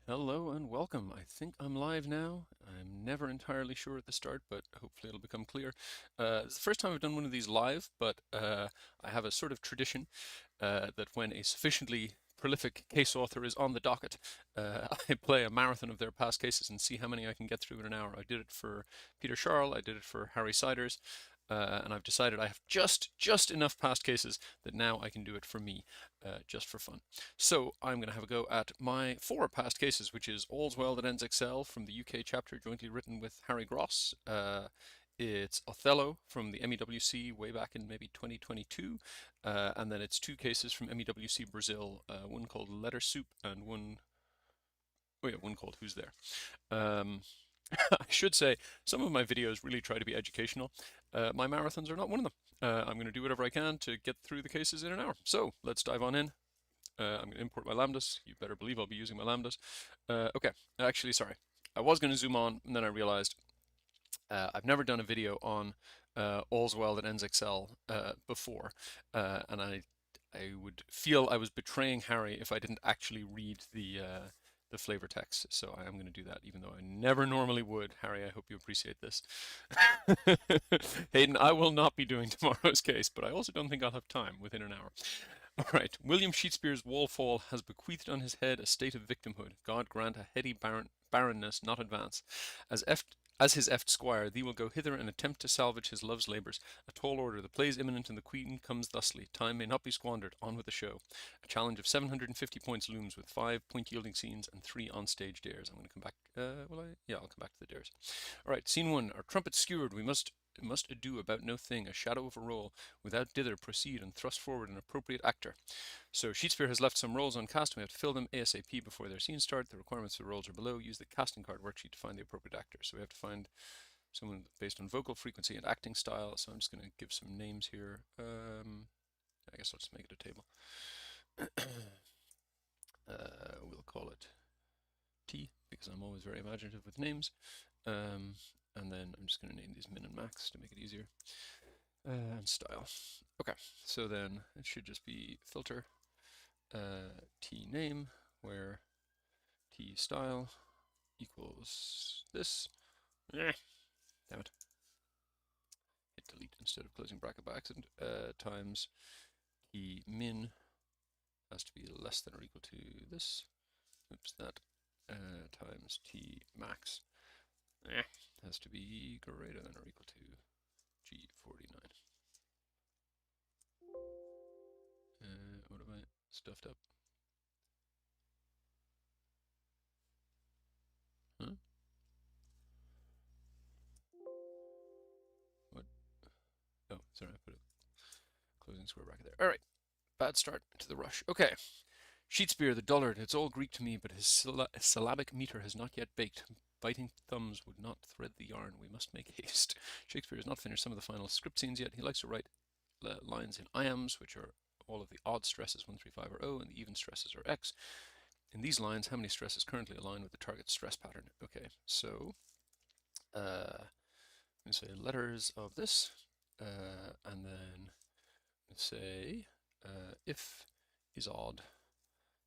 Hello and welcome. I think I'm live now. I'm never entirely sure at the start, but hopefully it'll become clear. It's the first time I've done one of these live, but I have a sort of tradition that when a sufficiently prolific case author is on the docket, I play a marathon of their past cases and see how many I can get through in an hour. I did it for Peter Charles, I did it for Harry Siders, and I've decided I have just enough past cases that now I can do it for me, just for fun. So I'm going to have a go at my four past cases, which is All's Well That Ends Excel from the UK chapter, jointly written with Harry Gross. It's Othello from the MEWC way back in maybe 2022, and then it's two cases from MEWC Brazil, one called Letter Soup and one called Who's There. Um, I should say some of my videos really try to be educational. My marathons are not one of them. I'm going to do whatever I can to get through the cases in an hour. So let's dive on in. I'm going to import my lambdas. You better believe I'll be using my lambdas. Okay, actually, sorry. I was going to zoom on, and then I realized I've never done a video on All's Well That Ends Excel before, and I would feel I was betraying Harry if I didn't actually read the flavor text. So I am going to do that, even though I never normally would. Harry, I hope you appreciate this. Hayden, I will not be doing tomorrow's case, but I also don't think I'll have time within an hour. All right. William Shakespeare's Wallfall has bequeathed on his head a state of victimhood. God grant a heady barrenness not advance. As his eft squire, thee will go hither and attempt to salvage his love's labours. A tall order, the play's imminent, and the queen comes thusly. Time may not be squandered. On with the show. A challenge of 750 points looms with 5 point-yielding scenes and 3 on-stage dares. I'm going to come back. Yeah, I'll come back to the dares. All right, scene 1. Our trumpet skewered. We must ado about no thing, a shadow of a role. Without dither, proceed and thrust forward an appropriate actor. So Shakespeare has left some roles uncast, and we have to fill them ASAP before their scenes start. The requirements for the roles are below. Use the casting card worksheet to find the appropriate actor. So we have to find someone based on vocal frequency and acting style. So I'm just going to give some names here. I guess I'll just make it a table. We'll call it T, because I'm always very imaginative with names. And then I'm just going to name these min and max to make it easier. And style. Okay, so then it should just be filter T name, where T style equals this. Damn it. Hit delete instead of closing bracket by accident. Times T min has to be less than or equal to this. Oops, that. Times T max has to be greater than or equal to G49. What have I stuffed up? Huh? What? Oh, sorry, I put a closing square bracket there. All right, bad start to the rush. Okay. Shakespeare, the dullard, it's all Greek to me, but his syllabic meter has not yet baked. Biting thumbs would not thread the yarn. We must make haste. Shakespeare has not finished some of the final script scenes yet. He likes to write lines in iambs, which are all of the odd stresses 1, 3, 5 are O, and the even stresses are X. In these lines, how many stresses currently align with the target stress pattern? Okay, so I'm going to say letters of this, and then say if is odd,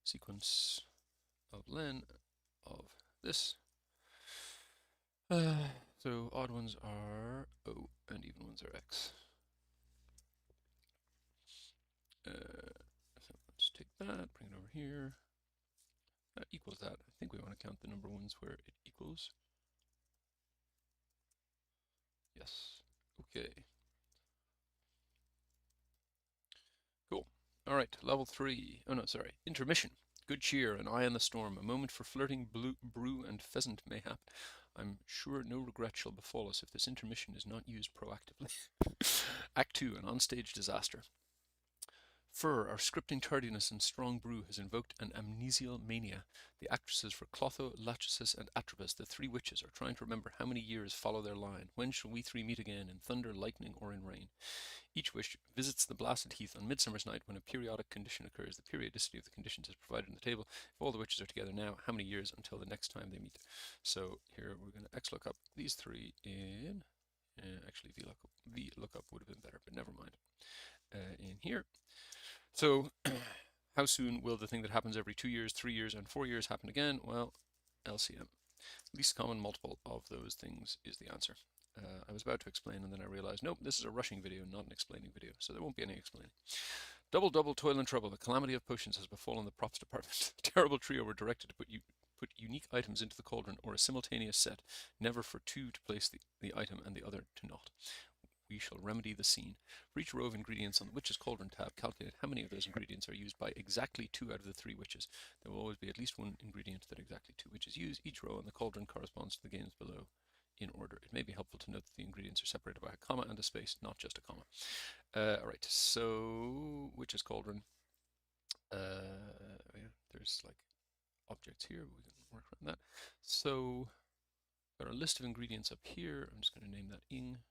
sequence of len of this. So odd ones are O and even ones are X. So let's take that, bring it over here. That equals that. I think we want to count the number of ones where it equals. Yes. Okay. Cool. All right, level 3. Oh no, sorry. Intermission. Good cheer, an eye on the storm, a moment for flirting, brew, and pheasant mayhap. I'm sure no regret shall befall us if this intermission is not used proactively. Act 2, an onstage disaster. Fur, our scripting tardiness and strong brew has invoked an amnesial mania. The actresses for Clotho, Lachesis, and Atropos, the three witches, are trying to remember how many years follow their line. When shall we three meet again, in thunder, lightning, or in rain? Each witch visits the blasted heath on Midsummer's Night when a periodic condition occurs. The periodicity of the conditions is provided in the table. If all the witches are together now, how many years until the next time they meet? So here we're going to XLOOKUP these three in. Actually, VLOOKUP would have been better, but never mind. In here. So how soon will the thing that happens every 2 years, 3 years, and 4 years happen again? Well, LCM. Least common multiple of those things is the answer. I was about to explain and then I realized, nope, this is a rushing video, not an explaining video, so there won't be any explaining. Double, double, toil and trouble. The calamity of potions has befallen the props department. A terrible trio were directed to put unique items into the cauldron or a simultaneous set, never for two to place the item and the other to not. We shall remedy the scene. For each row of ingredients on the Witch's Cauldron tab, calculate how many of those ingredients are used by exactly 2 out of the 3 witches. There will always be at least one ingredient that exactly 2 witches use. Each row on the cauldron corresponds to the games below in order. It may be helpful to note that the ingredients are separated by a comma and a space, not just a comma. Alright, so Witch's Cauldron. Yeah, there's like objects here, we can work around that. So, got our list of ingredients up here. I'm just going to name that ing.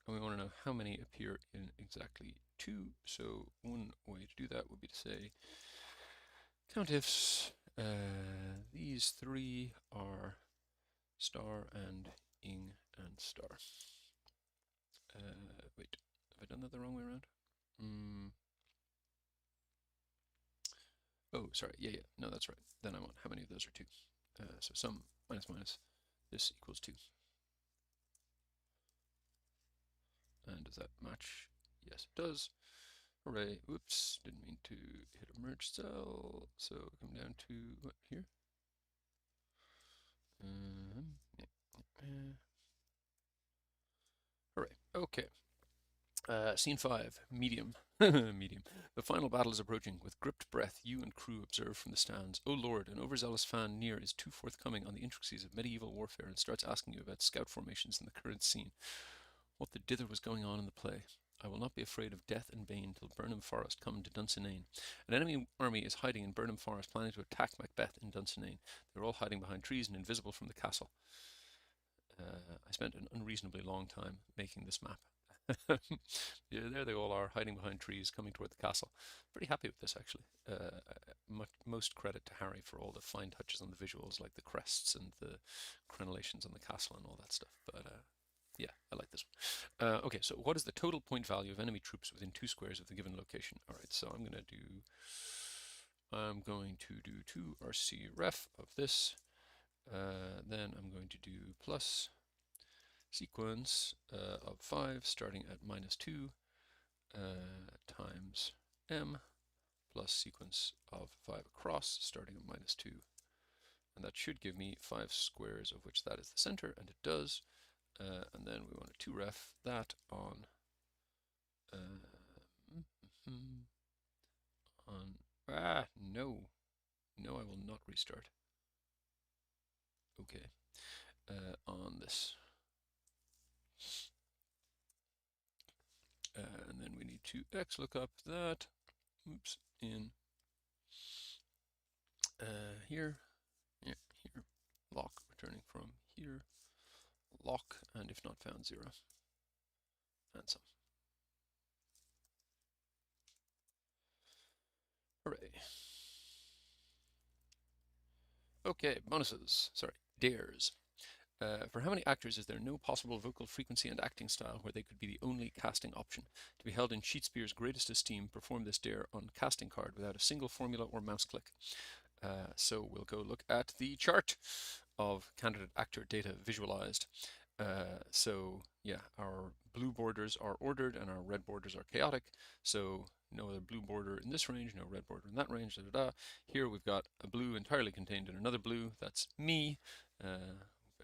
And we want to know how many appear in exactly 2. So one way to do that would be to say countifs. These 3 are star and ing and star. Wait, have I done that the wrong way around? Oh, sorry. Yeah. No, that's right. Then I want how many of those are 2. So sum minus minus this equals 2. And does that match? Yes, it does. Hooray. Whoops, didn't mean to hit a merge cell. So come down to what here? Hooray. Okay. Scene 5, medium. Medium. The final battle is approaching. With gripped breath, you and crew observe from the stands. Oh Lord, an overzealous fan near is too forthcoming on the intricacies of medieval warfare and starts asking you about scout formations in the current scene. What the dither was going on in the play? I will not be afraid of death and bane till Burnham Forest come to Dunsinane. An enemy army is hiding in Burnham Forest, planning to attack Macbeth in Dunsinane. They're all hiding behind trees and invisible from the castle. I spent an unreasonably long time making this map. Yeah, there they all are, hiding behind trees, coming toward the castle. Pretty happy with this, actually. Most credit to Harry for all the fine touches on the visuals, like the crests and the crenellations on the castle and all that stuff. But yeah, I like this one. Okay, so what is the total point value of enemy troops within 2 squares of the given location? All right, so I'm going to do 2 RC ref of this. Then I'm going to do plus sequence of 5 starting at -2 times m plus sequence of 5 across starting at -2. And that should give me 5 squares of which that is the center, and it does. And then we want to 2ref that on no, I will not restart. Okay, on this. And then we need to XLOOKUP that, oops, in here, yeah, here, lock, returning from here, lock, and if not found, 0, and some. Hooray. Okay, bonuses, sorry, dares. For how many actors is there no possible vocal frequency and acting style where they could be the only casting option? To be held in Shakespeare's greatest esteem, perform this dare on casting card without a single formula or mouse click. So we'll go look at the chart of candidate actor data visualized. So yeah, our blue borders are ordered and our red borders are chaotic. So no other blue border in this range, no red border in that range, da da da. Here we've got a blue entirely contained in another blue, that's me.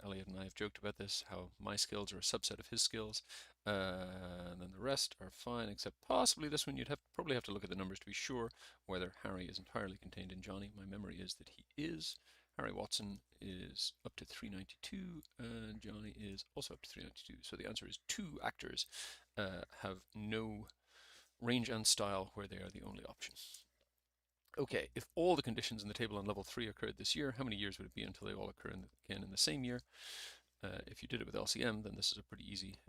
Elliot and I have joked about this, how my skills are a subset of his skills. And then the rest are fine, except possibly this one. You'd probably have to look at the numbers to be sure whether Harry is entirely contained in Johnny. My memory is that he is. Harry Watson is up to 392, and Johnny is also up to 392. So the answer is 2 actors have no range and style where they are the only option. Okay, if all the conditions in the table on level 3 occurred this year, how many years would it be until they all occur again in the same year? If you did it with LCM, then this is a pretty easy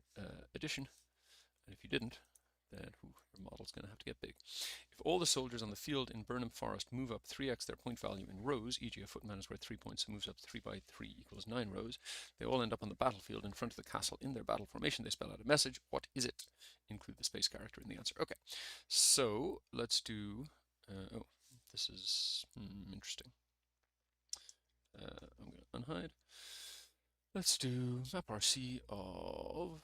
addition. And if you didn't, then your model's going to have to get big. If all the soldiers on the field in Burnham Forest move up 3x their point value in rows, e.g. a footman is worth 3 points and moves up 3 by 3 equals 9 rows, they all end up on the battlefield in front of the castle in their battle formation. They spell out a message. What is it? Include the space character in the answer. Okay, so let's do... oh, this is interesting. I'm going to unhide. Let's do map_rc of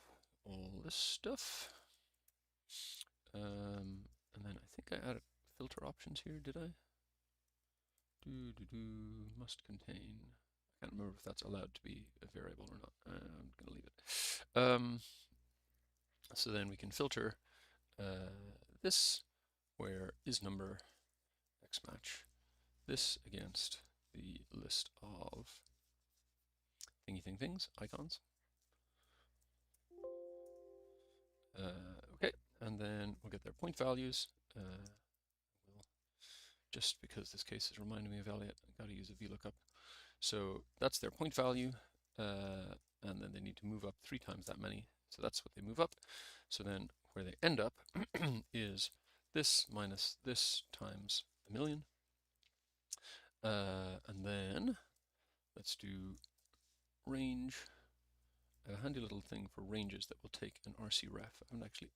all this stuff. And then I think I added filter options here, did I? Must contain. I can't remember if that's allowed to be a variable or not. I'm going to leave it. So then we can filter this, where isNumber xmatch this against the list of things, icons. Okay, and then we'll get their point values. Just because this case is reminding me of Elliot, I've got to use a VLOOKUP. So that's their point value, and then they need to move up 3 times that many. So that's what they move up. So then where they end up is this minus this times 1,000,000. And then let's do range, a handy little thing for ranges that will take an RC ref. I haven't actually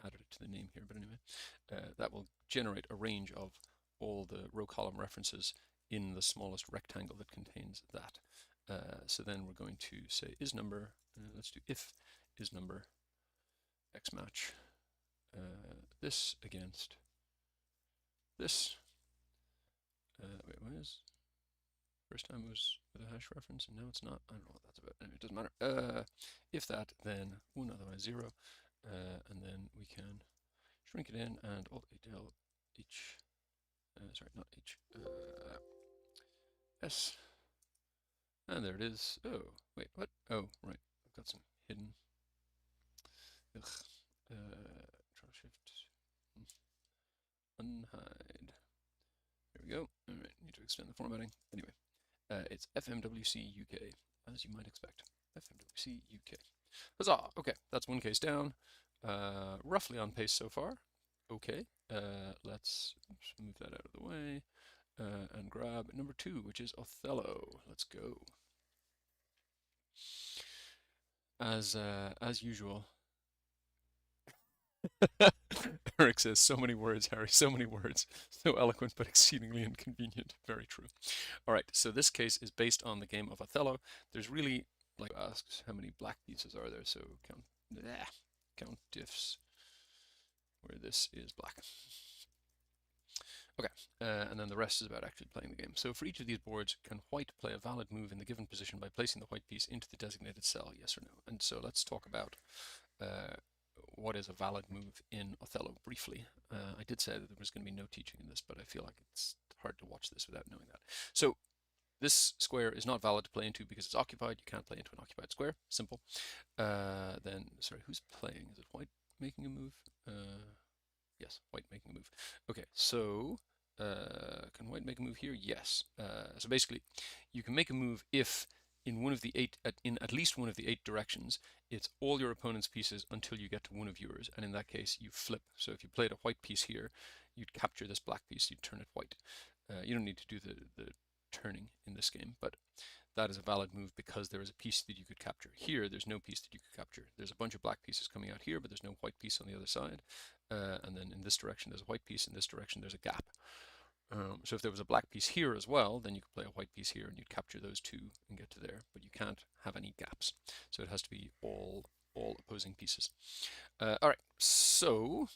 added it to the name here, but anyway, that will generate a range of all the row column references in the smallest rectangle that contains that. So then we're going to say isNumber, let's do if isNumber xmatch this against this. Wait, what is? First time it was with a hash reference, and now it's not. I don't know what that's about. Anyway, it doesn't matter. If that, then 1, otherwise 0. And then we can shrink it in and Alt-A-Del H, sorry, not H, S. And there it is. Oh, wait, what? Oh, right. I've got some hidden. Ugh. Control Shift. Unhide. There we go. All right, need to extend the formatting. Anyway, it's FMWC UK, as you might expect. FMWC UK. Huzzah! Okay, that's one case down. Roughly on pace so far. Okay, let's move that out of the way and grab number 2, which is Othello. Let's go. As usual. Eric says, so many words, Harry, so many words. So eloquent, but exceedingly inconvenient. Very true. All right, so this case is based on the game of Othello. There's really, like, asks how many black pieces are there, so count diffs where this is black. Okay, and then the rest is about actually playing the game. So for each of these boards, can white play a valid move in the given position by placing the white piece into the designated cell, yes or no? And so let's talk about what is a valid move in Othello briefly. I did say that there was going to be no teaching in this, but I feel like it's hard to watch this without knowing that. So this square is not valid to play into because it's occupied. You can't play into an occupied square. Simple. Then, sorry, who's playing? Is it white making a move? Yes, white making a move. Okay, so can white make a move here? Yes. So basically, you can make a move if in one of the 8, in at least one of the 8 directions, it's all your opponent's pieces until you get to one of yours, and in that case, you flip. So if you played a white piece here, you'd capture this black piece, you'd turn it white. You don't need to do the turning in this game, but that is a valid move because there is a piece that you could capture. Here, there's no piece that you could capture. There's a bunch of black pieces coming out here, but there's no white piece on the other side. And then in this direction, there's a white piece. In this direction, there's a gap. So if there was a black piece here as well, then you could play a white piece here and you'd capture those 2 and get to there, but you can't have any gaps. So it has to be all opposing pieces. All right, so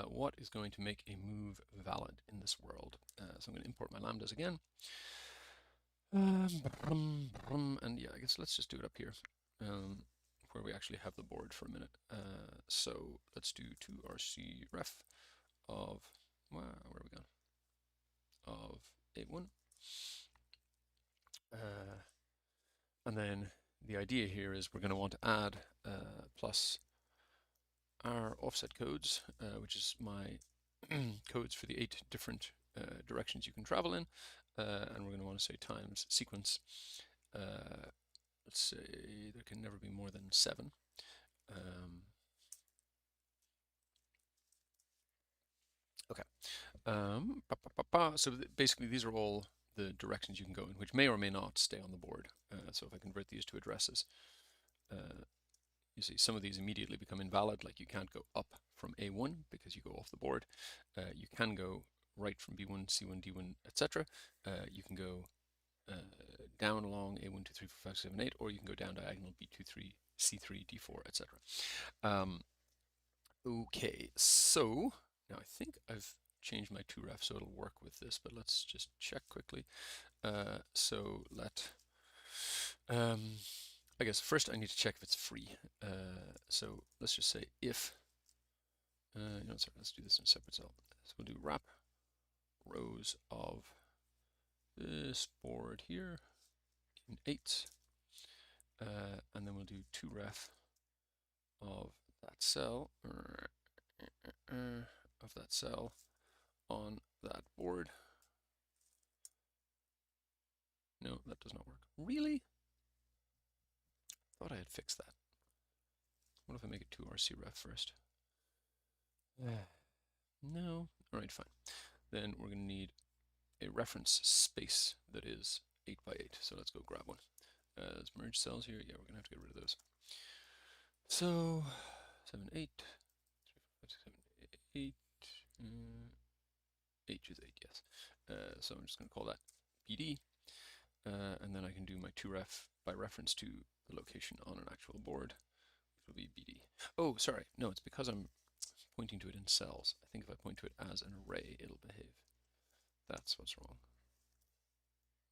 what is going to make a move valid in this world? So I'm going to import my lambdas again. And yeah, I guess let's just do it up here, where we actually have the board for a minute. So let's do 2rc ref of, wow, where are we going? Of A1. And then the idea here is we're going to want to add plus our offset codes, which is my codes for the 8 different directions you can travel in. And we're going to want to say times sequence. Let's say there can never be more than 7. Okay. So basically these are all the directions you can go in, which may or may not stay on the board. So if I convert these to addresses, you see some of these immediately become invalid, like you can't go up from A1 because you go off the board. You can go right from B1, C1, D1, etc. You can go down along A1, 2, 3, 4, 5, 6, 7, 8, or you can go down diagonal B2, 3, C3, D4, etc. Okay, so now I think I've changed my 2ref so it'll work with this, but let's just check quickly. So I guess first I need to check if it's free. So let's just say if, sorry, let's do this in a separate cell. So we'll do wrap rows of this board here in 8, and then we'll do 2ref of that cell, on that board. No, that does not work. Really? Thought I had fixed that. What if I make it 2RC ref first? No. All right, fine. Then we're going to need a reference space that is 8 by 8. So let's go grab one. Let's merge cells here. Yeah, we're going to have to get rid of those. So 7, 8, 3, 4, 5, 6, 7, 8. 8 is 8, yes. So I'm just going to call that BD. And then I can do my 2ref by reference to the location on an actual board, which will be BD. Oh, sorry. No, it's because I'm pointing to it in cells. I think if I point to it as an array, it'll behave. That's what's wrong.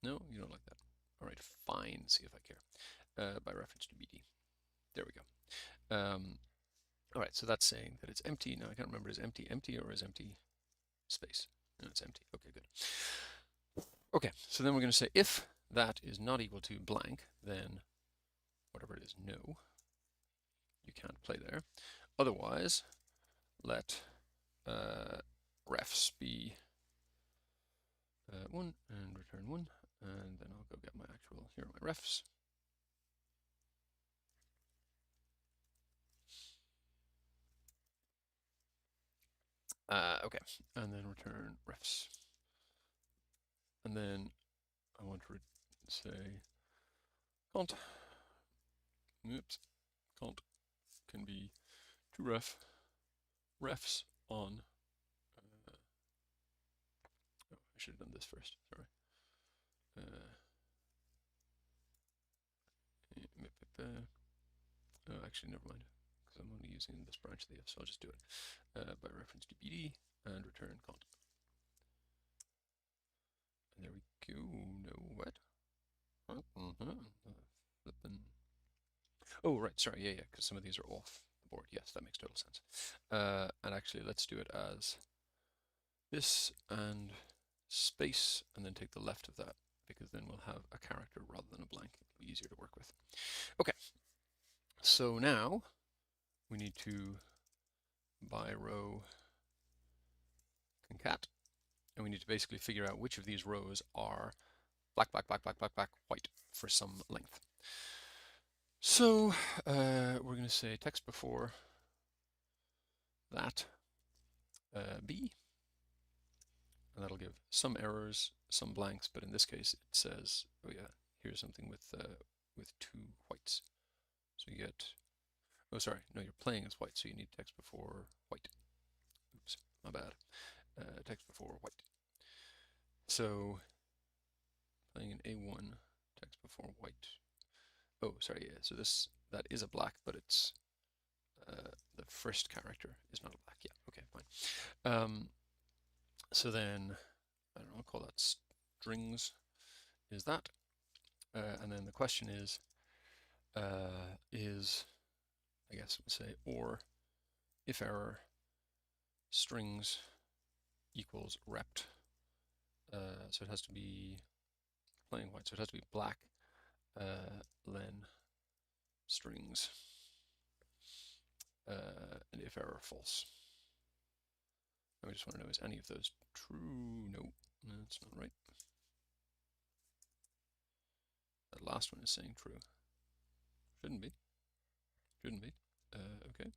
No, you don't like that. All right, fine. See if I care. By reference to BD. There we go. All right, so that's saying that it's empty. Now I can't remember, is empty or is empty space? No, it's empty. Okay, good. Okay, so then we're going to say if that is not equal to blank, then whatever it is, no. You can't play there. Otherwise, let refs be 1 and return 1, and then I'll go get my actual, here are my refs. Okay, and then return refs. And then I want to say cont, cont can be 2ref refs on, oh, I should have done this first, sorry. Oh, actually, never mind, because I'm only using this branch of the F, so I'll just do it by reference to BD and return cont. And there we go. No, what? Flippin'. Oh, right, sorry, yeah, because some of these are off the board. Yes, that makes total sense. And actually, let's do it as this and space, and then take the left of that, because then we'll have a character rather than a blank. It'll be easier to work with. Okay, so now we need to by row concat, and we need to basically figure out which of these rows are black, black, black, black, black, black, white for some length. So we're going to say text before that B, and that'll give some errors, some blanks, but in this case it says, oh yeah, here's something with 2 whites. So you get, oh sorry, no, you're playing as white, so you need text before white. Oops, my bad. Text before white. So playing an A1, text before white. Oh, sorry, yeah, so that is a black, but it's the first character is not a black. Yeah, okay, fine. So then, I don't know, I'll call that strings, is that. And then the question is, I guess we'll say, or if error strings equals rept. So it has to be playing white, so it has to be black, len strings, and if error false. And we just want to know, is any of those true? No, that's not right. That last one is saying true. Shouldn't be. Shouldn't be. Okay.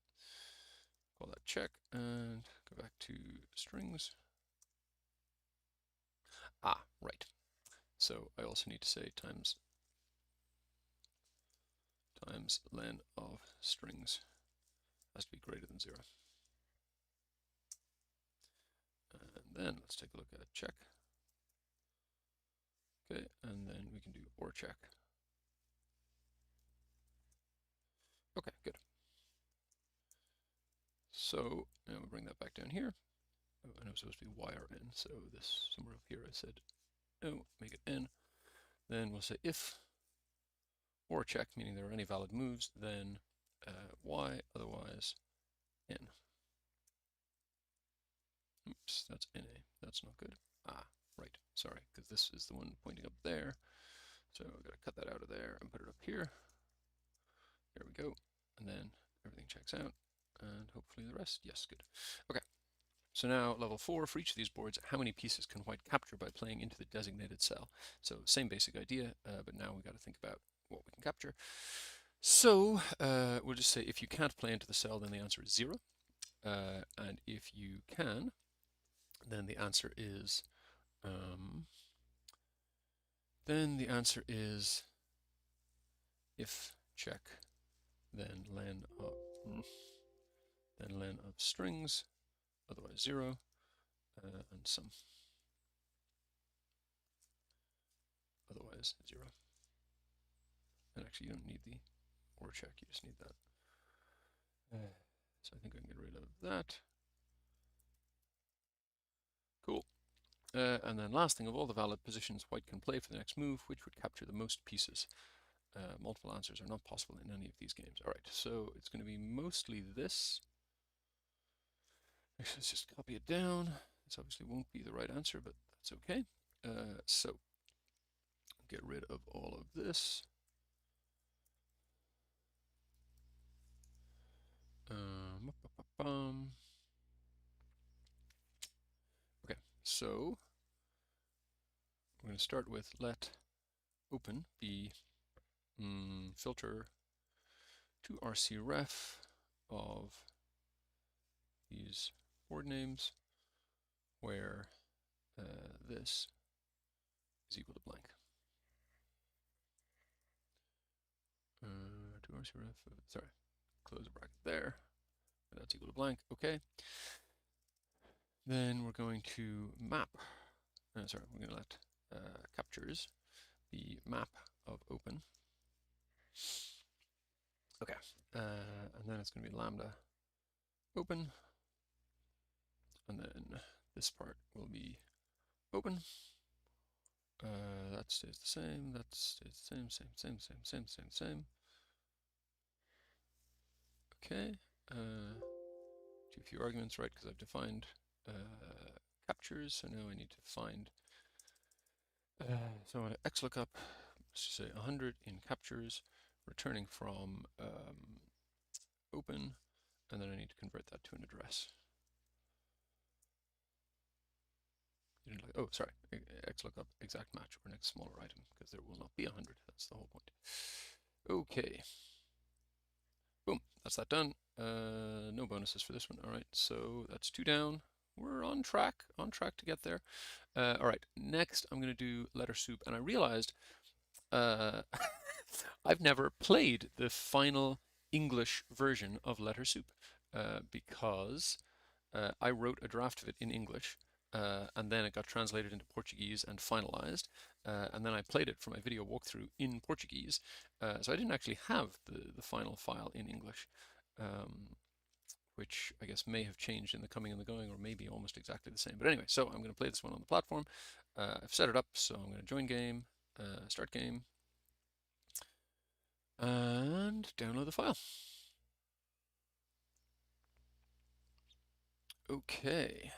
Call that check and go back to strings. Ah, right. So I also need to say times len of strings has to be greater than 0. And then let's take a look at check. Okay, and then we can do or check. Okay, good. So now we'll bring that back down here. Oh, and it was supposed to be y or n, so this somewhere up here I said no, make it n. Then we'll say if or check, meaning there are any valid moves, then y, otherwise n. Oops, that's NA. That's not good. Ah, right. Sorry, because this is the one pointing up there. So I've got to cut that out of there and put it up here. There we go. And then everything checks out. And hopefully the rest. Yes, good. Okay. So now level 4, for each of these boards, how many pieces can white capture by playing into the designated cell? So same basic idea, but now we've got to think about what we can capture. So we'll just say if you can't play into the cell, then the answer is 0. And if you can, then the answer is if check, then len of strings, otherwise 0, and some, otherwise 0. And actually, you don't need the or check, you just need that. So I think I can get rid of that. Cool. And then last thing, of all the valid positions white can play for the next move, which would capture the most pieces? Multiple answers are not possible in any of these games. All right, so it's going to be mostly this. Actually, let's just copy it down. This obviously won't be the right answer, but that's okay. So get rid of all of this. Okay, so we're going to start with let open be filter to RCRef of these board names where this is equal to blank. To RCRef, sorry, close a bracket there. That's equal to blank. Okay. Then we're going to map. Sorry, we're going to let captures the map of open. Okay. And then it's going to be lambda open. And then this part will be open. That stays the same. That stays the same. Same. Okay. Too few arguments, right? Because I've defined captures. So now I need to find. So I want to XLOOKUP. Let's just say 100 in captures, returning from open, and then I need to convert that to an address. Oh, sorry, XLOOKUP exact match or next smaller item, because there will not be 100. That's the whole point. Okay. Boom, that's that done. No bonuses for this one. All right, so that's 2 down. We're on track to get there. All right, next I'm going to do letter soup, and I realized I've never played the final English version of Letter Soup because I wrote a draft of it in English and then it got translated into Portuguese and finalized, and then I played it for my video walkthrough in Portuguese. So I didn't actually have the final file in English, which I guess may have changed in the coming and the going, or maybe almost exactly the same. But anyway, so I'm going to play this one on the platform. I've set it up, so I'm going to join game, start game, and download the file. Okay.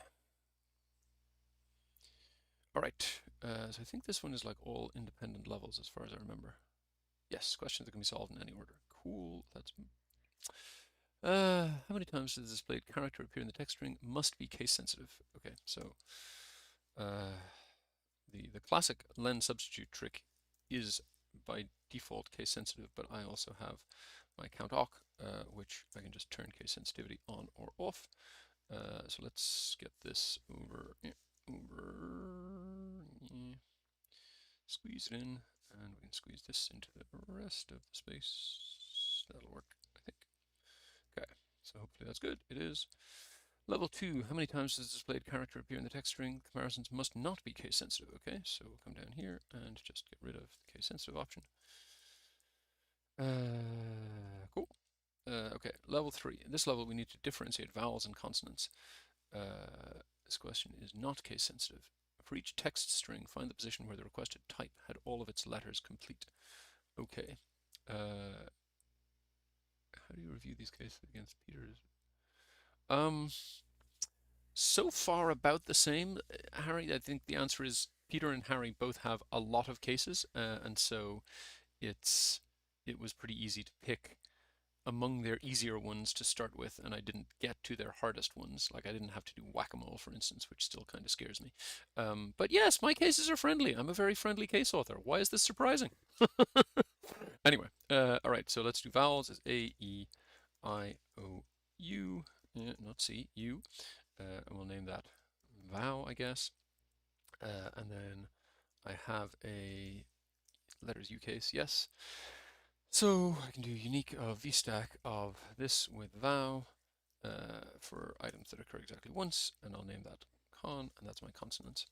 All right. So I think this one is like all independent levels as far as I remember. Yes, questions that can be solved in any order. Cool. That's. How many times does the displayed character appear in the text string? Must be case sensitive. Okay, so the classic len substitute trick is by default case sensitive, but I also have my count awk, which I can just turn case sensitivity on or off. So let's get this over, squeeze it in, and we can squeeze this into the rest of the space. That'll work, I think. Okay, so hopefully that's good. It is. Level 2, how many times does the displayed character appear in the text string? Comparisons must not be case sensitive. Okay, so we'll come down here and just get rid of the case sensitive option. Cool. Okay, level 3. In this level, we need to differentiate vowels and consonants. This question is not case sensitive. For each text string, find the position where the requested type had all of its letters complete. Okay. How do you review these cases against Peter's? So far about the same, Harry. I think the answer is Peter and Harry both have a lot of cases, and so it was pretty easy to pick among their easier ones to start with, and I didn't get to their hardest ones. Like I didn't have to do whack-a-mole, for instance, which still kind of scares me. But yes, my cases are friendly. I'm a very friendly case author. Why is this surprising? Anyway, all right, so let's do vowels as A, E, I, O, U, not C, U, and we'll name that vow, I guess. And then I have a letters U case, yes. So I can do unique of vstack of this with vow for items that occur exactly once, and I'll name that con, and that's my consonants.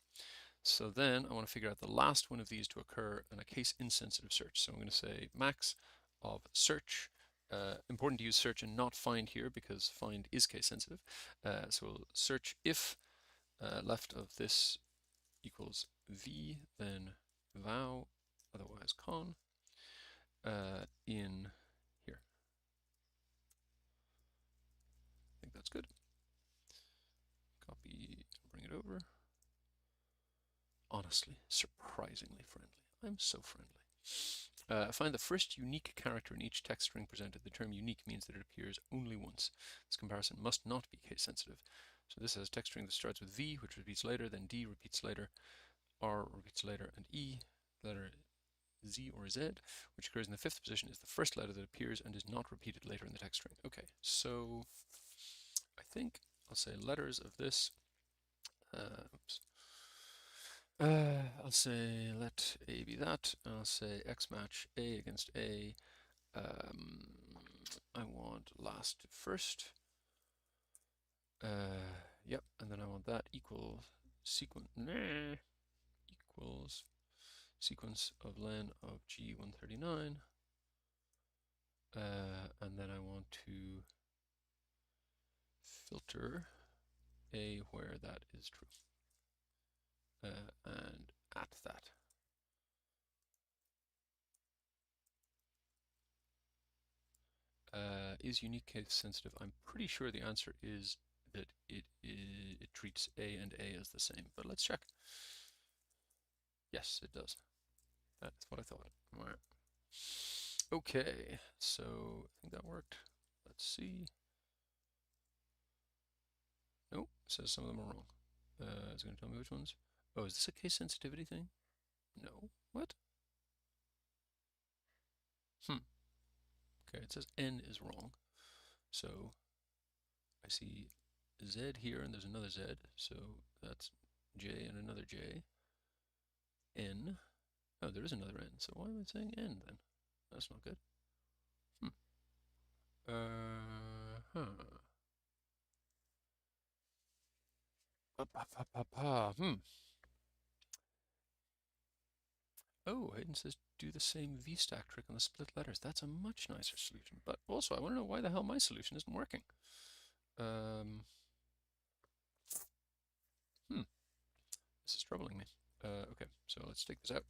So then I want to figure out the last one of these to occur in a case insensitive search. So I'm going to say max of search. Important to use search and not find here because find is case sensitive. So we'll search if left of this equals v, then vow, otherwise con, in here. I think that's good. Copy, bring it over. Honestly, surprisingly friendly. I'm so friendly. Find the first unique character in each text string presented. The term unique means that it appears only once. This comparison must not be case sensitive. So this has a text string that starts with V, which repeats later, then D repeats later, R repeats later, and E, letter Z or Z, which occurs in the fifth position, is the first letter that appears and is not repeated later in the text string. Okay, so I think I'll say letters of this. Oops. I'll say let A be that. I'll say X match A against A. I want last to first. Yep, and then I want that equals sequence equals sequence of len of G139. And then I want to filter A where that is true. And at that. Is unique case sensitive? I'm pretty sure the answer is that it treats A and A as the same, but let's check. Yes, it does. That's what I thought. All right. Okay, so I think that worked. Let's see. Nope, it says some of them are wrong. It's going to tell me which ones. Oh, is this a case sensitivity thing? No. What? Okay, it says N is wrong. So I see Z here and there's another Z. So that's J and another J. N. Oh, there is another N. So why am I saying N then? That's not good. Huh. Oh, Hayden says do the same VStack trick on the split letters. That's a much nicer solution. But also, I want to know why the hell my solution isn't working. This is troubling me. Okay, so let's take this out.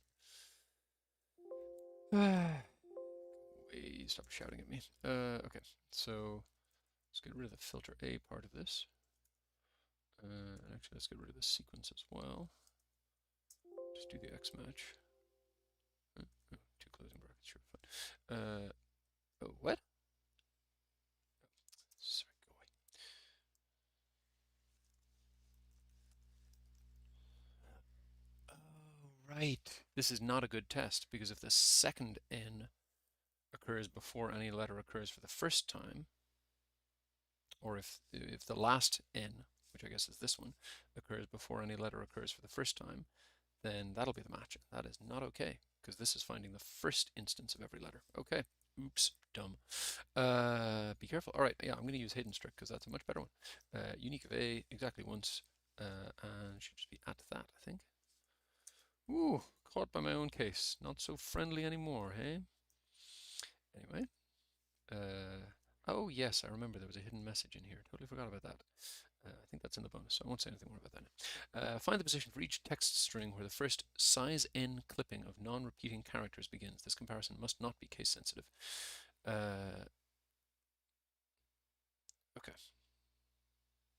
Wait, stop shouting at me. Okay, so let's get rid of the filter A part of this. And actually, let's get rid of the sequence as well. Just do the X match. Two closing brackets, sure, fine. Oh, what? Sorry, go away. Oh, right. This is not a good test because if the second N occurs before any letter occurs for the first time, or if the last N, which I guess is this one, occurs before any letter occurs for the first time, then that'll be the match. That is not okay, because this is finding the first instance of every letter. Okay, oops, dumb. Be careful. All right, yeah, I'm going to use hidden strict because that's a much better one. Unique of A exactly once, and should just be at that, I think. Ooh, caught by my own case. Not so friendly anymore, hey? Anyway. Oh yes, I remember there was a hidden message in here. Totally forgot about that. I think that's in the bonus, so I won't say anything more about that now. Find the position for each text string where the first size n clipping of non-repeating characters begins. This comparison must not be case sensitive. Okay.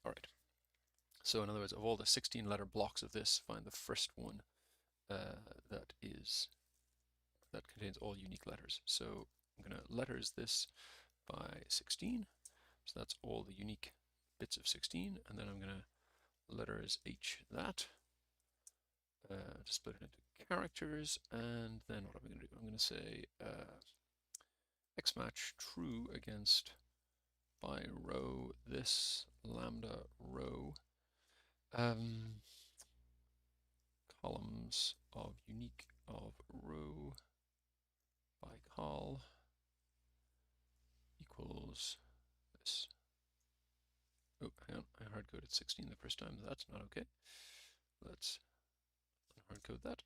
All right. So in other words, of all the 16-letter blocks of this, find the first one that contains all unique letters. So I'm going to letters this by 16. So that's all the unique bits of 16, and then I'm going to letters H that to split it into characters, and then what am I going to do? I'm going to say X match true against by row this lambda row columns of unique of row by col equals this. Oh, hang on, I hard coded 16 the first time. That's not okay. Let's hard code that,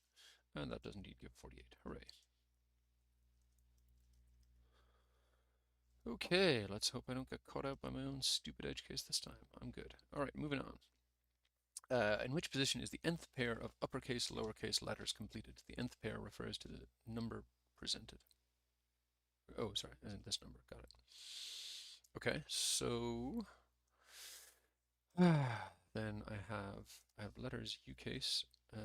and that does indeed give 48. Hooray. Okay, let's hope I don't get caught out by my own stupid edge case this time. I'm good. All right, moving on. In which position is the nth pair of uppercase, lowercase letters completed? The nth pair refers to the number presented. Oh, sorry, this number, got it. Okay, so then I have letters U case. I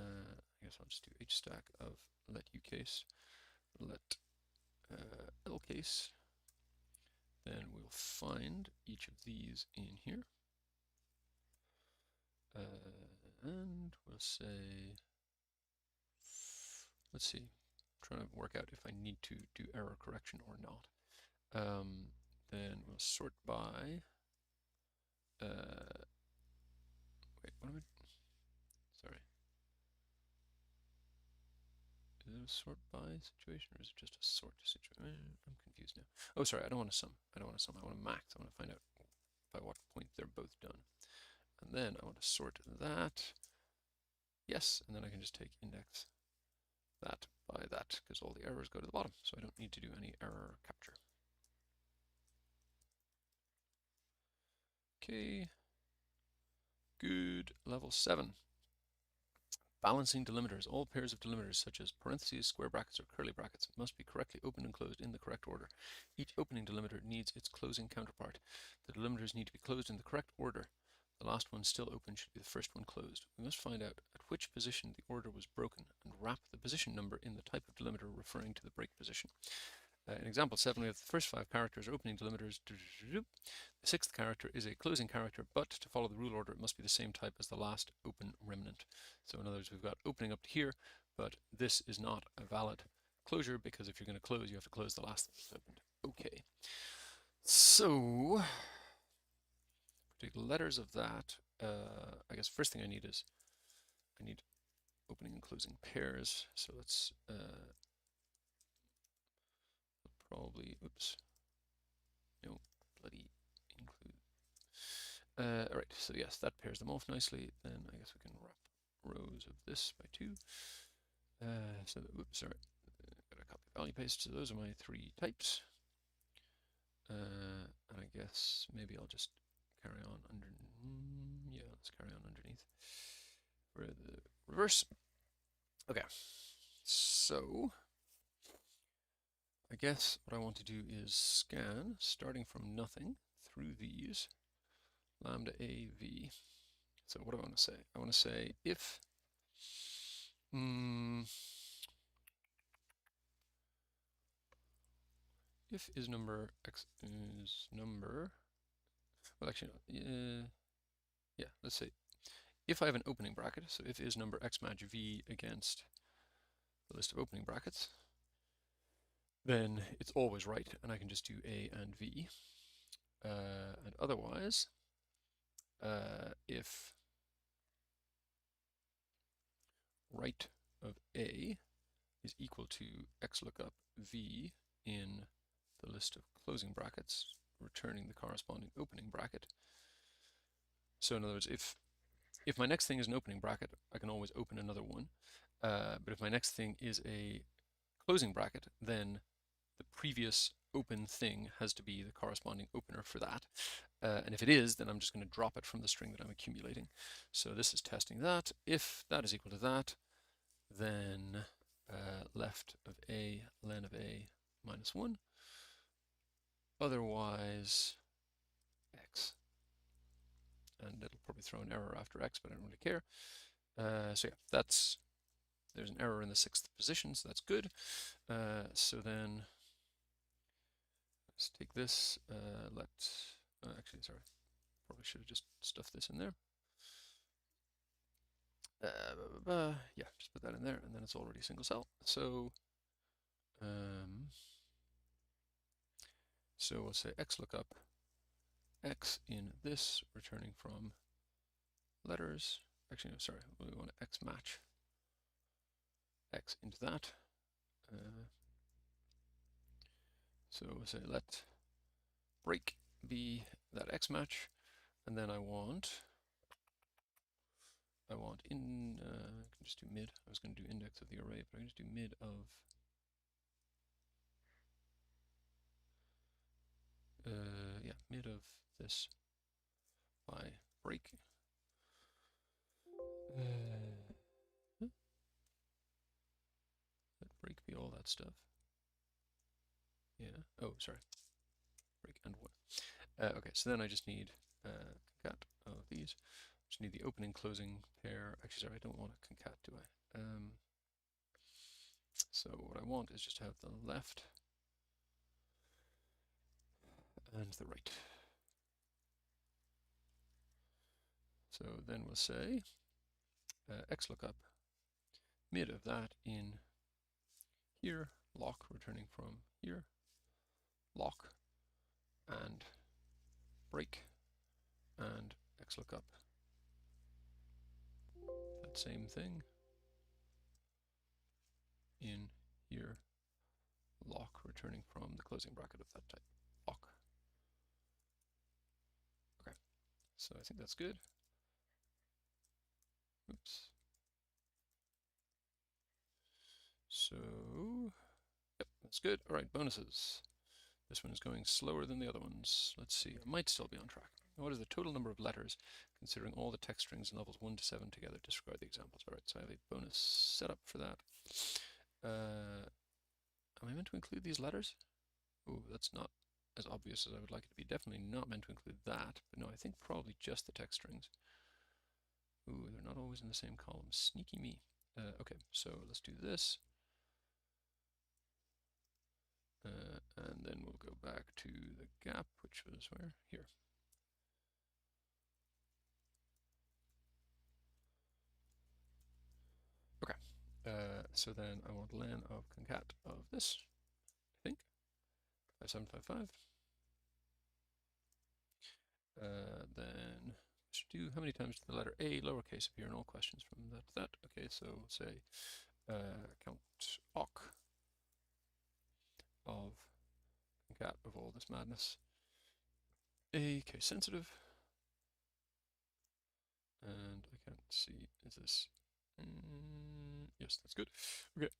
guess I'll just do H stack of let U case, let L case. Then we'll find each of these in here. And we'll say, let's see, I'm trying to work out if I need to do error correction or not. Then we'll sort by, wait, what am I, sorry. Is it a sort by situation or is it just a sort situation? I'm confused now. Oh, sorry, I don't want to sum. I don't want to sum, I want to max. I want to find out by what point they're both done. And then I want to sort that. Yes, and then I can just take index that by that because all the errors go to the bottom, so I don't need to do any error capture. Okay, good. Level 7. Balancing delimiters. All pairs of delimiters, such as parentheses, square brackets, or curly brackets, must be correctly opened and closed in the correct order. Each opening delimiter needs its closing counterpart. The delimiters need to be closed in the correct order. The last one still open should be the first one closed. We must find out at which position the order was broken and wrap the position number in the type of delimiter referring to the break position. In example 7, we have the first 5 characters are opening delimiters. The 6th character is a closing character, but to follow the rule order, it must be the same type as the last open remnant. So in other words, we've got opening up to here, but this is not a valid closure because if you're going to close, you have to close the last thing that's opened. Okay. So, particular letters of that, I guess first thing I need is I need opening and closing pairs. So let's probably, oops, no, bloody include. All right, so yes, that pairs them off nicely. Then I guess we can wrap rows of this by 2. So that, oops, sorry, got a copy value paste. So those are my 3 types. And I guess maybe I'll just carry on under. Yeah, let's carry on underneath for the reverse. Okay, so I guess what I want to do is scan, starting from nothing, through these, lambda a v. So what do I want to say? I want to say if if is number x is number, well actually yeah, let's say if I have an opening bracket, so if is number x match v against the list of opening brackets, then it's always right, and I can just do a and v. And otherwise, if right of a is equal to x lookup v in the list of closing brackets, returning the corresponding opening bracket. So in other words, if my next thing is an opening bracket, I can always open another one. But if my next thing is a closing bracket, then the previous open thing has to be the corresponding opener for that. And if it is, then I'm just going to drop it from the string that I'm accumulating. So this is testing that. If that is equal to that, then left of a, len of a minus 1. Otherwise, x. And it'll probably throw an error after x, but I don't really care. So yeah, there's an error in the 6th position, so that's good. So then let's take this, actually, sorry, probably should have just stuffed this in there. Yeah, just put that in there, and then it's already single cell. So, so we'll say x lookup, x in this, returning from letters. Actually, no, sorry, we want to x match x into that. So we'll say let break be that x match, and then I want in, I can just do mid. I was going to do index of the array, but I can just do mid of, yeah, mid of this by break. Let break be all that stuff. Yeah. Oh, sorry. Break and one. Okay, so then I just need concat of these. Just need the opening closing pair. Actually, sorry, I don't want a concat, do I? So what I want is just to have the left and the right. So then we'll say x lookup mid of that in here, lock returning from here, lock and break, and x lookup that same thing in here, lock returning from the closing bracket of that type, lock. Okay, so I think that's good. Oops. So, yep, that's good. All right, bonuses. This one is going slower than the other ones. Let's see, I might still be on track. What is the total number of letters, considering all the text strings in levels 1 to 7 together? Disregard the examples. All right, so I have a bonus set up for that. Am I meant to include these letters? Oh, that's not as obvious as I would like it to be. Definitely not meant to include that, but no, I think probably just the text strings. Ooh, they're not always in the same column. Sneaky me. Okay, so let's do this. And then we'll go back to the gap, which was where? Here. Okay, so then I want len of concat of this, I think, 5755. Then should do, how many times did the letter A lowercase appear in all questions from that to that? Okay, so we'll say count awk of concat of all this madness. A case sensitive. And I can't see, is this, yes, that's good. Okay,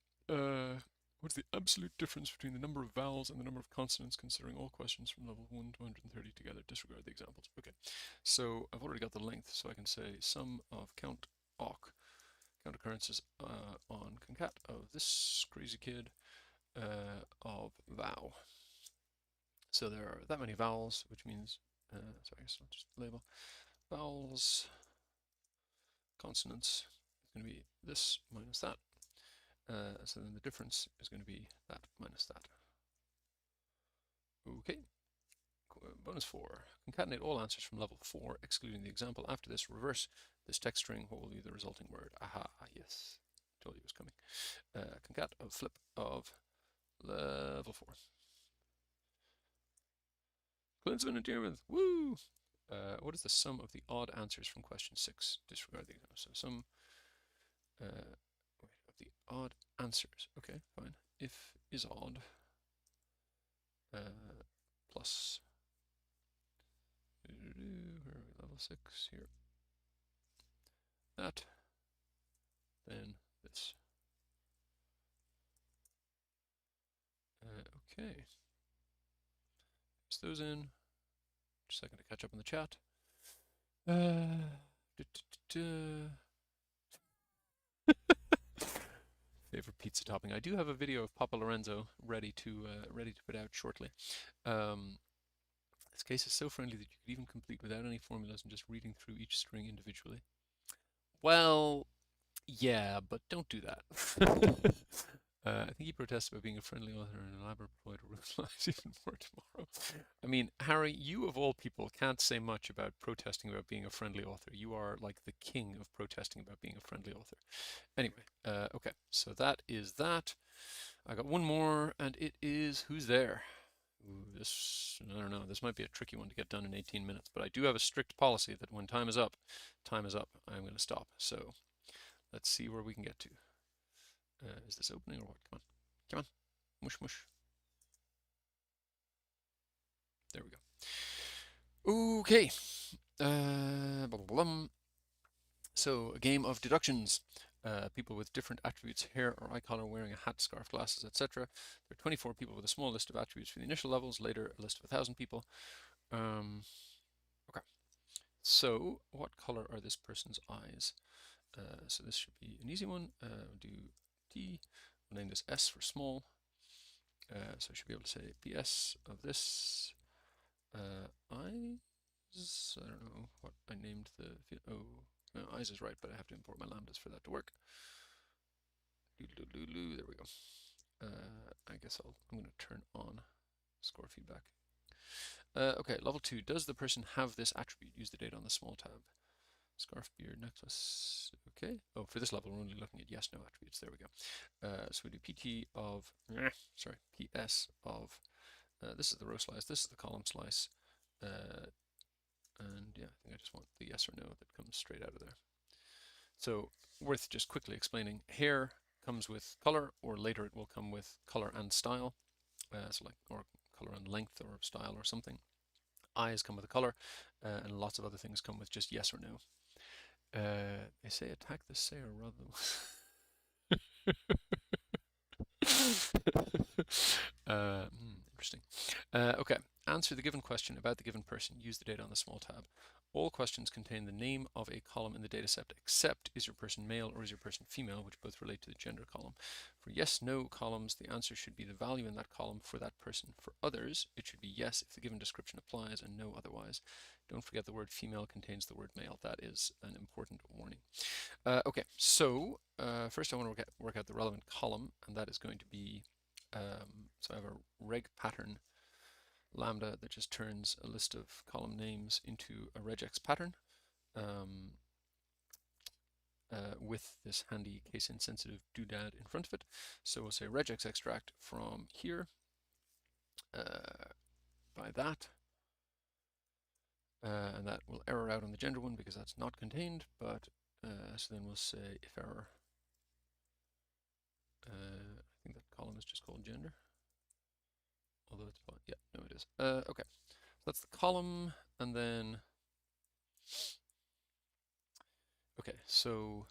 what's the absolute difference between the number of vowels and the number of consonants, considering all questions from level 1 to 130 together? Disregard the examples. Okay, so I've already got the length, so I can say sum of count awk, count occurrences on concat of this crazy kid of vow. So there are that many vowels, which means, sorry, I guess I'll just label vowels, consonants is going to be this minus that. So then the difference is going to be that minus that. Okay. Bonus 4. Concatenate all answers from level 4, excluding the example. After this, reverse this text string. What will be the resulting word? Aha, yes. Told you it was coming. Concat of flip of level 4. Klinsmann and Dearmouth. Woo! What is the sum of the odd answers from question 6? Disregard the example. So sum of the odd answers. Okay, fine. If is odd, plus, where are we, level 6 here, that, then this. Okay, paste those in. Just a second to catch up on the chat. Favorite pizza topping. I do have a video of Papa Lorenzo ready to put out shortly. This case is so friendly that you could even complete without any formulas and just reading through each string individually. Well, yeah, but don't do that. I think he protests about being a friendly author and an elaborate ploy to rutilize even more tomorrow. I mean, Harry, you of all people can't say much about protesting about being a friendly author. You are like the king of protesting about being a friendly author. Anyway, okay, so that is that. I got one more, and it is who's there? Ooh, this, I don't know, this might be a tricky one to get done in 18 minutes, but I do have a strict policy that when time is up, I'm going to stop. So let's see where we can get to. Is this opening or what? Come on. Come on. Mush, mush. There we go. Okay. Blah, blah, blah. So, a game of deductions. People with different attributes, hair or eye color, wearing a hat, scarf, glasses, etc. There are 24 people with a small list of attributes for the initial levels, later a list of 1,000 people. Okay. So, what color are this person's eyes? So this should be an easy one. We'll do D. We'll name this S for small. So I should be able to say PS of this eyes. I don't know what I named the. Oh, no, eyes is right, but I have to import my lambdas for that to work. There we go. I guess I'm going to turn on score feedback. Okay, level 2. Does the person have this attribute? Use the data on the small tab. Scarf, beard, necklace. Okay. Oh, for this level, we're only looking at yes, no attributes. There we go. So we do PT of, sorry, PS of, this is the row slice, this is the column slice. And yeah, I think I just want the yes or no that comes straight out of there. So worth just quickly explaining, hair comes with color, or later it will come with color and style. So like, or color and length or style or something. Eyes come with a color, and lots of other things come with just yes or no. They say attack the sayer rather than. Interesting. Okay. Answer the given question about the given person. Use the data on the small tab. All questions contain the name of a column in the dataset, except is your person male or is your person female, which both relate to the gender column. For yes/no columns, the answer should be the value in that column for that person. For others, it should be yes if the given description applies and no otherwise. Don't forget the word female contains the word male. That is an important warning. Okay, so first I want to work out the relevant column, and that is going to be, so I have a reg pattern lambda that just turns a list of column names into a regex pattern with this handy case insensitive doodad in front of it. So we'll say regex extract from here by that. And that will error out on the gender one because that's not contained, but so then we'll say if error, I think that column is just called gender. Although it's, yeah, no it is. Okay, so that's the column, and then, okay, so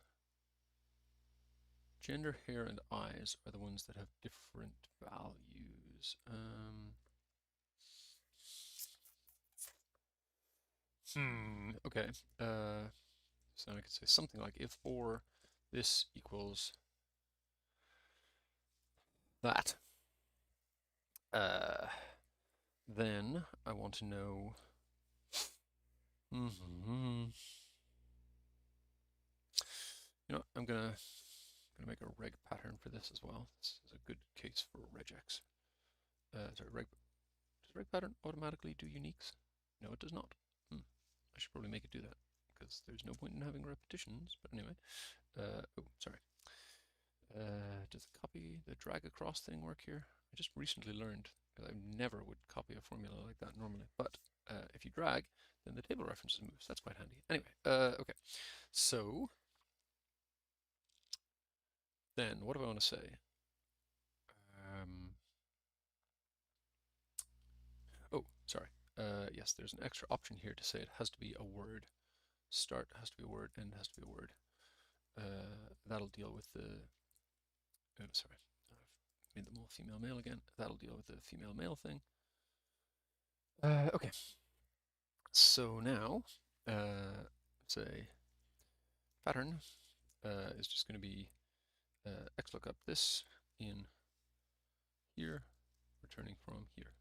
gender, hair, and eyes are the ones that have different values. Okay, so I could say something like if or this equals that. Then I want to know. You know, I'm gonna make a reg pattern for this as well. This is a good case for regex. Sorry, does reg pattern automatically do uniques? No, it does not. I should probably make it do that because there's no point in having repetitions. But anyway, oh, sorry. Does the drag across thing work here? I just recently learned because I never would copy a formula like that normally. But if you drag, then the table references move. So that's quite handy. Anyway, okay. So then what do I want to say? yes, there's an extra option here to say it has to be a word. Start has to be a word, end has to be a word. That'll deal with the, oh, sorry, I've made them all female male again. That'll deal with the female male thing. Okay, so now, say pattern is just going to be xlookup this in here, returning from here.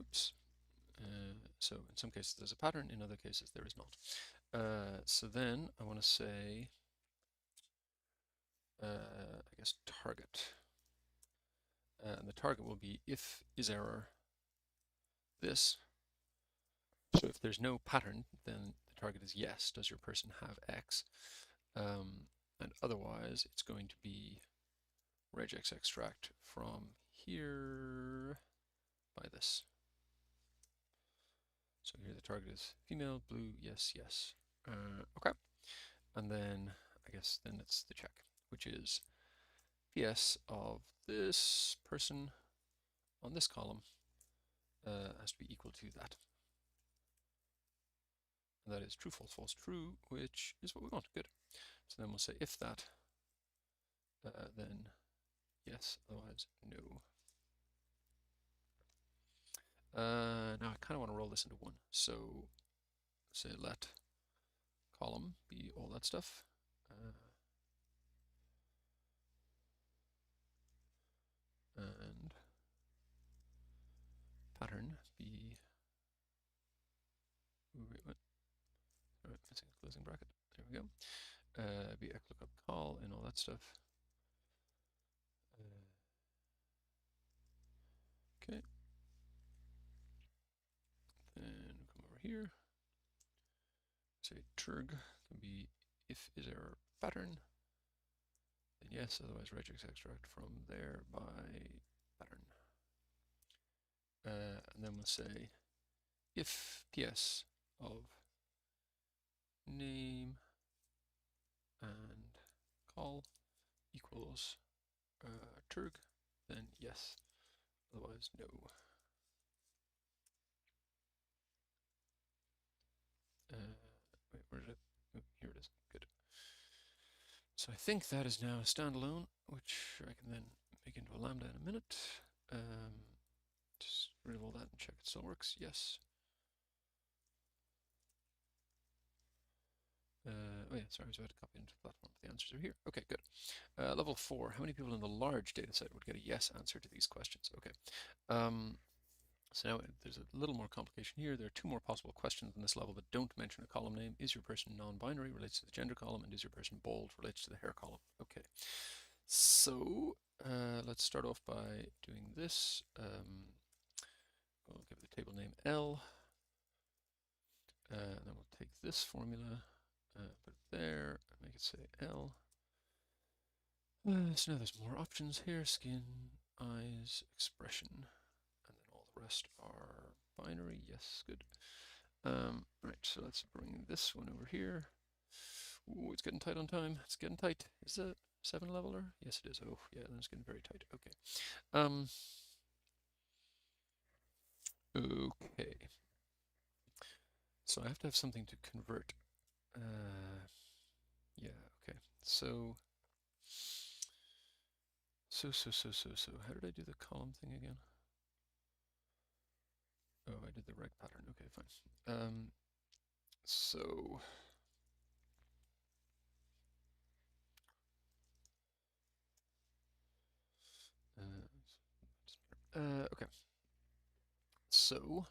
Oops. So in some cases there's a pattern, in other cases there is not. So then I want to say, I guess target. And the target will be if is error this. So if there's no pattern, then the target is yes. Does your person have X? And otherwise, it's going to be regex extract from here by this. So here the target is female, blue, yes, yes. Okay. And then I guess then it's the check, which is PS of this person on this column has to be equal to that. And that is true, false, false, true, which is what we want. Good. So then we'll say if that, then yes, otherwise no. Now I kind of want to roll this into one. So say let column be all that stuff. And pattern be, wait, what? Sorry, missing a closing bracket. There we go. Be xlookup call and all that stuff. Okay. Then come over here. Say turg can be if is error pattern. Then yes, otherwise regex extract from there by pattern. And then we'll say if ps of name and call equals turg, then yes, otherwise no. Wait, where is it? Oh, here it is. Good. So I think that is now a standalone, which I can then make into a lambda in a minute. Just rid of all that and check it still works. Yes. Oh yeah, sorry, so I had to copy into the platform. The answers are here. Okay, good. Level 4, how many people in the large data set would get a yes answer to these questions? Okay. So now there's a little more complication here. There are two more possible questions in this level that don't mention a column name. Is your person non-binary, relates to the gender column, and is your person bald, relates to the hair column? Okay. So let's start off by doing this. We'll give the table name L. And then we'll take this formula, put it there, and make it say L. So now there's more options here: skin, eyes, expression, and then all the rest are binary. Yes, good. Right, so let's bring this one over here. Ooh, it's getting tight on time. It's getting tight. Is it 7 leveler? Yes, it is. Oh, yeah, then it's getting very tight. Okay. Okay. So I have to have something to convert. Yeah, okay. So how did I do the column thing again? Oh, I did the reg pattern. Okay, fine. So okay. So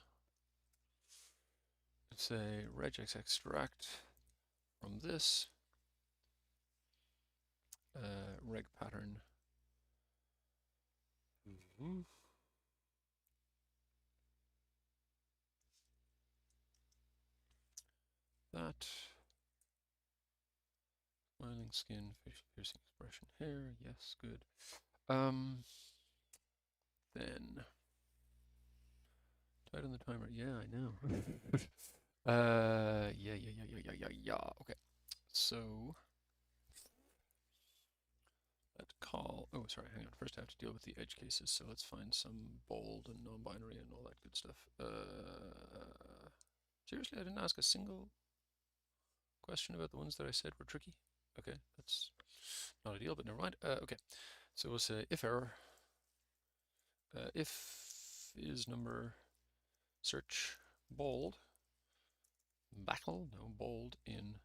let's say regex extract from this reg pattern. That smiling skin, facial piercing expression, hair. Yes, good. Then tight on the timer. Yeah, I know. Yeah. Okay. So that call, oh, sorry, hang on. First I have to deal with the edge cases, so let's find some bold and non-binary and all that good stuff. Seriously, I didn't ask a single question about the ones that I said were tricky. Okay, that's not ideal, but never mind. Okay, so we'll say if error, if is number search bold, battle, no bold in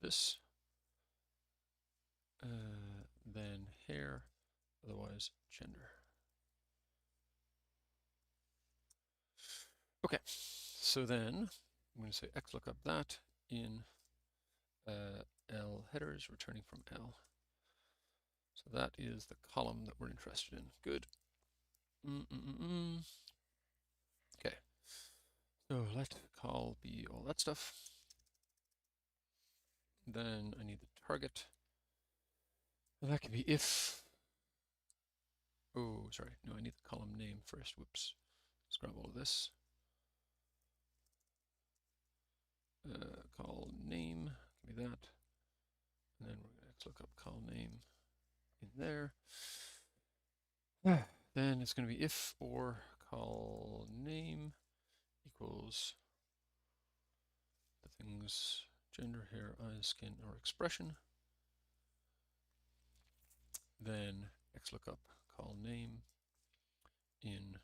this, then hair, otherwise gender. Okay, so then I'm going to say xlookup that in L headers returning from L. So that is the column that we're interested in. Good. Okay, so let call be all that stuff. Then I need the target. And that can be if. Oh, sorry. No, I need the column name first. Whoops. Let's grab all of this. Call name. Give me that. And then we're going to look up call name in there. Then it's going to be if or call name equals the things gender, hair, eyes, skin, or expression. Then xlookup call name in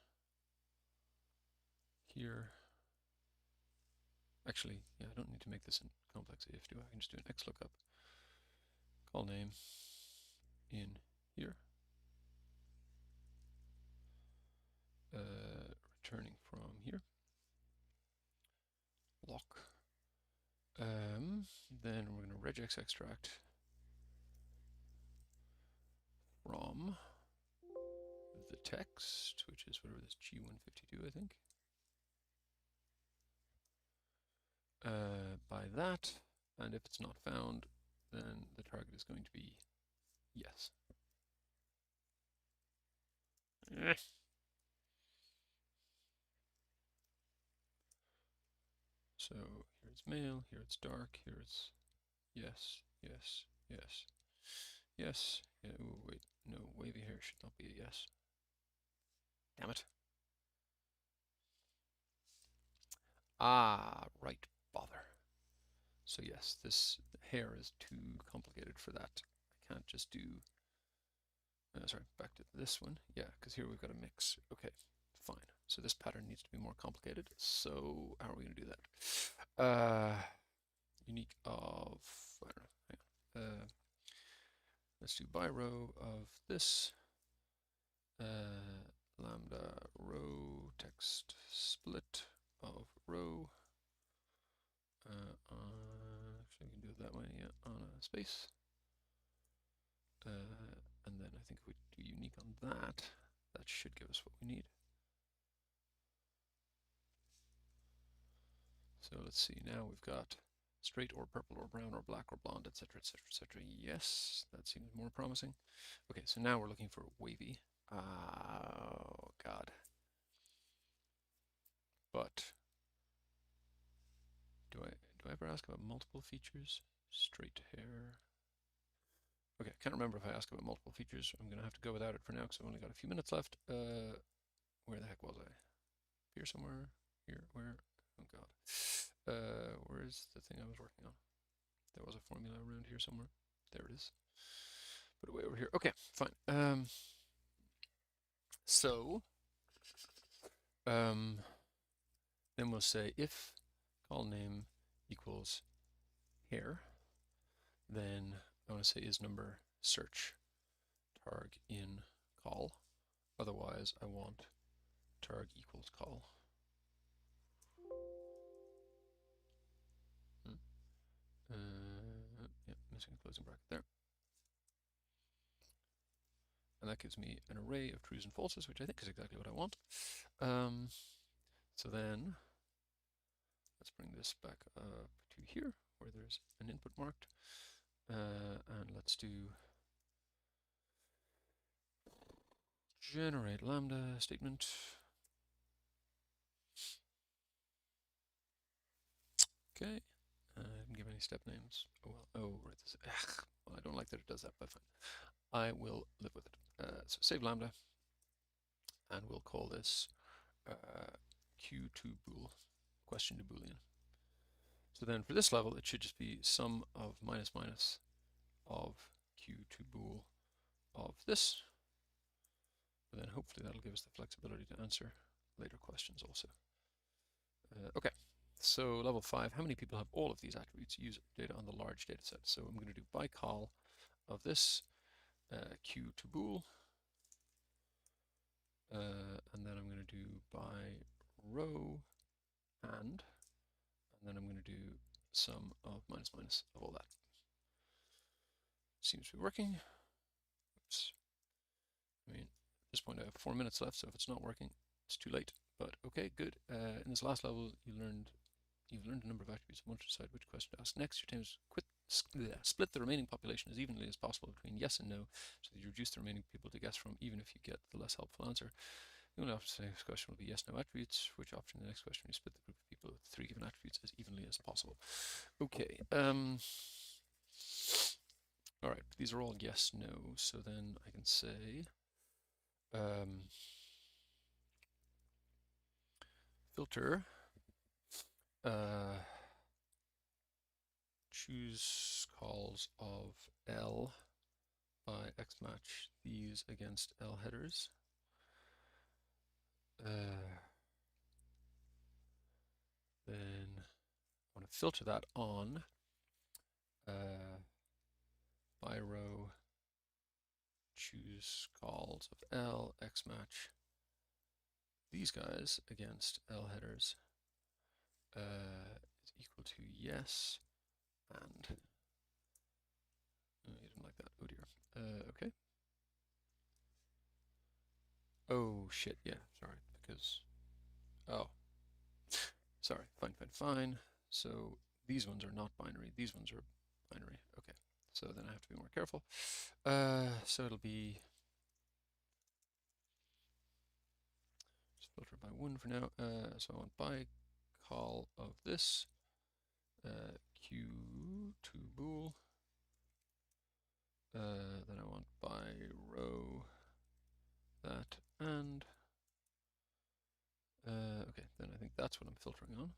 here. Actually, yeah, I don't need to make this a complex if, do I? I can just do an xlookup call name in here. Returning from here. Lock. Then we're going to regex extract from the text, which is whatever this G152, I think. By that, and if it's not found, then the target is going to be yes. So here it's male, here it's dark, here it's yes, yes, yes, yes. Yeah, ooh, wait, no, wavy hair should not be a yes. Damn it. Ah, right, bother. So yes, this hair is too complicated for that. I can't just do, sorry, back to this one. Yeah, because here we've got a mix. Okay, fine. So this pattern needs to be more complicated. So how are we going to do that? Unique of, I don't know, hang on. Let's do by row of this. Lambda row text split of row. Actually, we can do it that way, yeah, on a space. And then I think if we do unique on that, that should give us what we need. So let's see, now we've got straight or purple or brown or black or blonde, etc., etc., etc. Yes, that seems more promising. Okay, so now we're looking for wavy. Oh, God. But do I ever ask about multiple features? Straight hair. Okay, I can't remember if I asked about multiple features. I'm going to have to go without it for now because I've only got a few minutes left. Where the heck was I? Here somewhere? Here? Where? Oh, God. Where is the thing I was working on? There was a formula around here somewhere. There it is. Put it way over here. Okay, fine. So, then we'll say if call name equals hair, then I want to say is number search targ in call. Otherwise, I want targ equals call. Yeah, missing a closing bracket there. And that gives me an array of trues and falses, which I think is exactly what I want. So then, let's bring this back up to here, where there's an input marked. And let's do generate lambda statement. Okay. I didn't give any step names. Oh, well, oh, right. Well, I don't like like that it does that, but fine. I will live with it. So save lambda, and we'll call this Q2 bool, question to boolean. So then for this level, it should just be sum of minus minus of Q2 bool of this. And then hopefully that'll give us the flexibility to answer later questions also. Okay, so level 5, how many people have all of these attributes? Use data on the large data set. So I'm going to do by call of this Q2 bool, and then I'm going to do by row and then I'm going to do sum of minus minus of all that. Seems to be working. Oops. I mean, at this point I have 4 minutes left, so if it's not working, it's too late. But okay, good. In this last level, you've learned a number of attributes and want to decide which question to ask next. Your team is split the remaining population as evenly as possible between yes and no, so that you reduce the remaining people to guess from, even if you get the less helpful answer. The only option to the next question will be yes, no attributes. Which option in the next question you split the group of people with 3 given attributes as evenly as possible. Okay. All right, these are all yes, no. So then I can say filter choose calls of L by X match these against L headers. Then I want to filter that on by row choose calls of L X match these guys against L headers is equal to yes and oh, you didn't like that. Oh dear. Okay. Oh shit. Yeah. Sorry. Because sorry. Fine. So these ones are not binary. These ones are binary. Okay. So then I have to be more careful. So it'll be just filter by 1 for now. So I want by call of this Q2 bool. Then I want by row that and okay, then I think that's what I'm filtering on.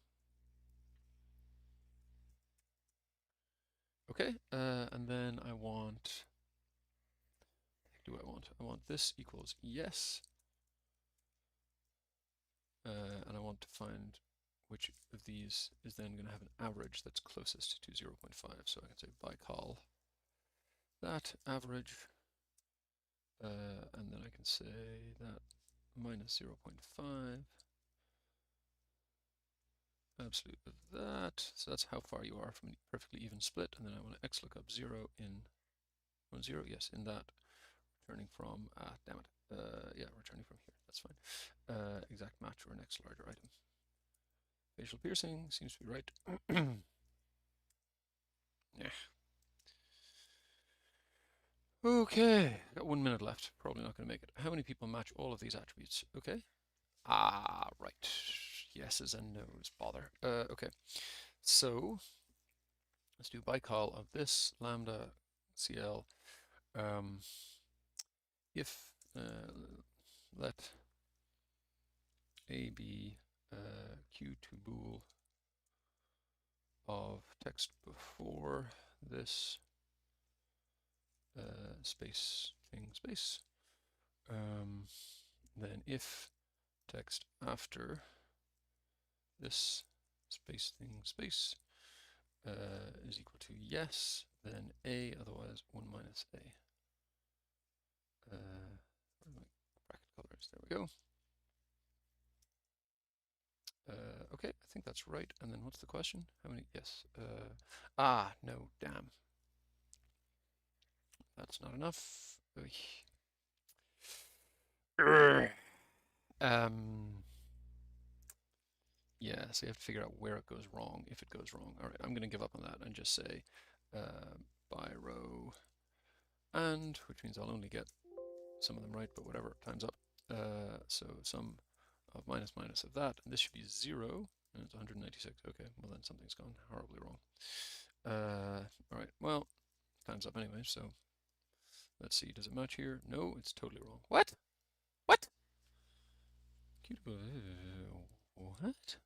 Okay, and then I want, what do I want? I want this equals yes, and I want to find which of these is then going to have an average that's closest to 0.5. So I can say by call that average, and then I can say that minus 0.5 absolute of that. So that's how far you are from a perfectly even split. And then I want to x lookup 0 in 0, yes, in that, returning from, damn it, yeah, returning from here, that's fine. Exact match or next larger item. Facial piercing seems to be right. Yeah. Okay, got 1 minute left. Probably not going to make it. How many people match all of these attributes? Okay. Right. Yeses and nos. Bother. Okay. So let's do by call of this lambda CL. If let A be Q2 bool of text before this space thing space, then if text after this space thing space is equal to yes, then A, otherwise 1 minus A. Where are my bracket colors? There we go. Okay, I think that's right. And then what's the question? How many? Yes. No, damn. That's not enough. Yeah, so you have to figure out where it goes wrong, if it goes wrong. All right, I'm going to give up on that and just say by row and, which means I'll only get some of them right, but whatever, time's up. So sum of minus minus of that, and this should be 0, and it's 196. Okay, well then something's gone horribly wrong. All right, well, times up anyway, so let's see, does it match here? No, it's totally wrong. What? What? What?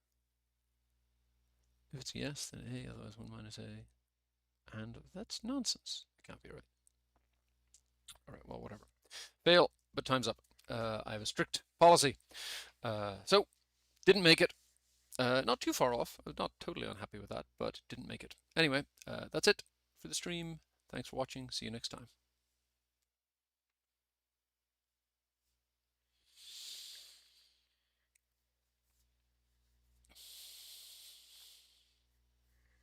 If it's yes, then A, otherwise 1 minus A. And that's nonsense. It can't be right. All right, well, whatever. Fail, but time's up. I have a strict policy. So, didn't make it. Not too far off. I was not totally unhappy with that, but didn't make it. Anyway, that's it for the stream. Thanks for watching. See you next time.